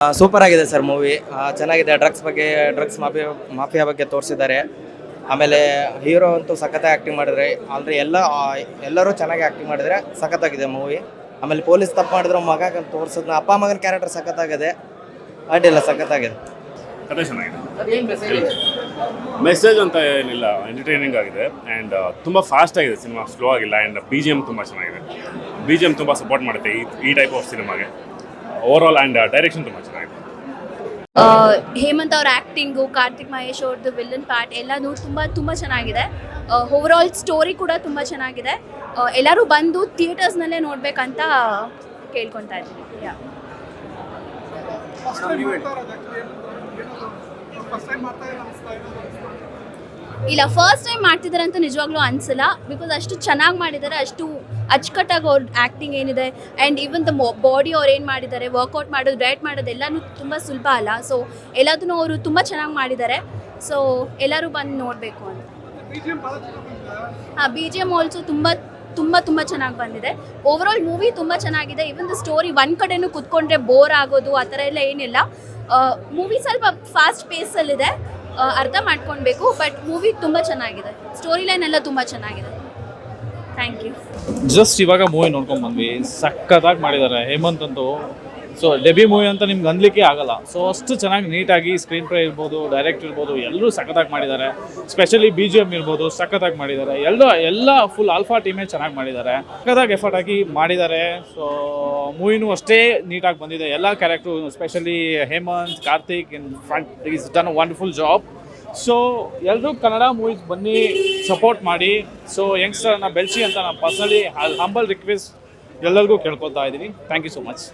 Super ಆಗಿದೆ sir movie. ಚೆನ್ನಾಗಿದೆ. Drugs mafia ಬಗ್ಗೆ ತೋರಿಸಿದ್ದಾರೆ. ಆಮೇಲೆ ಹೀರೋ ಅಂತೂ ಸಖತ್ತಾಗಿ ಆ್ಯಕ್ಟಿಂಗ್ ಮಾಡಿದ್ರೆ. ಅಂದರೆ ಎಲ್ಲರೂ ಚೆನ್ನಾಗಿ ಆ್ಯಕ್ಟಿಂಗ್ ಮಾಡಿದರೆ ಸಖತ್ತಾಗಿದೆ ಮೂವಿ. ಆಮೇಲೆ ಪೊಲೀಸ್ ತಪ್ಪು ಮಾಡಿದ್ರೆ ಮಗ ತೋರಿಸೋದನ್ನ ಅಪ್ಪ ಮಗನ ಕ್ಯಾರೆಕ್ಟರ್ ಸಖತ್ತಾಗಿದೆ. ಅಡ್ಡಿಲ್ಲ, ಸಖತ್ತಾಗಿದೆ. ಕಥೆ ಚೆನ್ನಾಗಿದೆ. ಮೆಸೇಜ್ ಅಂತ ಏನಿಲ್ಲ, ಎಂಟರ್ಟೈನಿಂಗ್ ಆಗಿದೆ ಆ್ಯಂಡ್ ತುಂಬ ಫಾಸ್ಟ್ ಆಗಿದೆ ಸಿನಿಮಾ, ಸ್ಲೋ ಆಗಿಲ್ಲ. ಆ್ಯಂಡ್ BGM ತುಂಬ ಚೆನ್ನಾಗಿದೆ. BGM ತುಂಬ ಸಪೋರ್ಟ್ ಮಾಡುತ್ತೆ ಈ ಟೈಪ್ ಆಫ್ ಸಿನಿಮಾಗೆ. ಓವರ್ ಆಲ್ ಆ್ಯಂಡ್ ಡೈರೆಕ್ಷನ್ ತುಂಬ ಚೆನ್ನಾಗಿದೆ. ಹೇಮಂತ್ ಅವ್ರ ಆ್ಯಕ್ಟಿಂಗು, ಕಾರ್ತಿಕ್ ಮಹೇಶ್ ಅವ್ರದ್ದು ವಿಲ್ಲನ್ ಪಾರ್ಟ್ ಎಲ್ಲನೂ ತುಂಬ ಚೆನ್ನಾಗಿದೆ. ಓವರ್ ಆಲ್ ಸ್ಟೋರಿ ಕೂಡ ತುಂಬ ಚೆನ್ನಾಗಿದೆ. ಎಲ್ಲರೂ ಬಂದು ಥಿಯೇಟರ್ಸ್ನಲ್ಲೇ ನೋಡಬೇಕಂತ ಕೇಳ್ಕೊತಾ ಇದ್ದೀನಿ. ಇಲ್ಲ, ಫಸ್ಟ್ ಟೈಮ್ ಮಾಡ್ತಿದ್ದಾರೆ ಅಂತ ನಿಜವಾಗ್ಲೂ ಅನಿಸಲ್ಲ. ಬಿಕಾಸ್ ಅಷ್ಟು ಚೆನ್ನಾಗಿ ಮಾಡಿದ್ದಾರೆ, ಅಷ್ಟು ಅಚ್ಚುಕಟ್ಟಾಗಿ ಅವ್ರ ಆ್ಯಕ್ಟಿಂಗ್ ಏನಿದೆ ಆ್ಯಂಡ್ ಈವನ್ ದ ಬಾಡಿ ಅವ್ರು ಏನು ಮಾಡಿದ್ದಾರೆ, ವರ್ಕೌಟ್ ಮಾಡೋದು, ಡಯಟ್ ಮಾಡೋದು ಎಲ್ಲನೂ ತುಂಬ ಸುಲಭ ಅಲ್ಲ. ಸೊ ಎಲ್ಲದನ್ನೂ ಅವರು ತುಂಬ ಚೆನ್ನಾಗಿ ಮಾಡಿದ್ದಾರೆ. ಸೊ ಎಲ್ಲರೂ ಬಂದು ನೋಡಬೇಕು ಅಂತ. BGM ಆಲ್ಸೋ ತುಂಬ ಚೆನ್ನಾಗಿ ಬಂದಿದೆ. ಓವರ್ ಆಲ್ ಮೂವಿ ತುಂಬ ಚೆನ್ನಾಗಿದೆ. ಈವನ್ ದ ಸ್ಟೋರಿ ಒಂದು ಕಡೆನೂ ಕುತ್ಕೊಂಡ್ರೆ ಬೋರ್ ಆಗೋದು ಆ ಥರ ಎಲ್ಲ ಏನಿಲ್ಲ. ಮೂವಿ ಸ್ವಲ್ಪ ಫಾಸ್ಟ್ ಪೇಸಲ್ಲಿದೆ, ಅರ್ಥ ಮಾಡ್ಕೊಳ್ಬೇಕು. ಬಟ್ ಮೂವಿ ತುಂಬ ಚೆನ್ನಾಗಿದೆ. ಸ್ಟೋರಿ ಲೈನ್ ಎಲ್ಲ ತುಂಬ ಚೆನ್ನಾಗಿದೆ. Thank you. ಜಸ್ಟ್ ಇವಾಗ ಮೂವಿ ನೋಡ್ಕೊಂಡು ಬಂದ್ವಿ. ಸಖತ್ತಾಗಿ ಮಾಡಿದ್ದಾರೆ ಹೇಮಂತ್ ಅಂತೂ. ಸೊ ಡೆಬ್ಯೂ ಮೂವಿ ಅಂತ ನಿಮ್ಗೆ ಅನ್ಲಿಕ್ಕೆ ಆಗಲ್ಲ. ಸೊ ಅಷ್ಟು ಚೆನ್ನಾಗಿ ನೀಟಾಗಿ ಸ್ಕ್ರೀನ್ ಪ್ಲೇ ಇರ್ಬೋದು, ಡೈರೆಕ್ಟ್ ಇರ್ಬೋದು, ಎಲ್ಲರೂ ಸಖತ್ತಾಗಿ ಮಾಡಿದ್ದಾರೆ. ಸ್ಪೆಷಲಿ BGM ಇರ್ಬೋದು, ಸಖತ್ತಾಗಿ ಮಾಡಿದ್ದಾರೆ. ಎಲ್ಲ ಫುಲ್ ಆಲ್ಫಾ ಟೀಮೇ ಚೆನ್ನಾಗಿ ಮಾಡಿದ್ದಾರೆ. ಸಖತ್ತಾಗಿ ಎಫರ್ಟ್ ಹಾಕಿ ಮಾಡಿದ್ದಾರೆ. ಸೊ ಮೂವಿನೂ ಅಷ್ಟೇ ನೀಟಾಗಿ ಬಂದಿದೆ. ಎಲ್ಲ character, specially Hemanth, Karthik in front is done a wonderful job. So ಎಲ್ಲರೂ ಕನ್ನಡ ಮೂವೀಸ್ ಬನ್ನಿ, ಸಪೋರ್ಟ್ ಮಾಡಿ. ಸೊ ಯಂಗ್ಸ್ಟರ್ನ ಬೆಳೆಸಿ ಅಂತ ನಾನು ಪರ್ಸನಲಿ ಹಂಬಲ್ ರಿಕ್ವೆಸ್ಟ್ ಎಲ್ಲರಿಗೂ ಕೇಳ್ಕೊತಾ ಇದ್ದೀನಿ. Thank you so much.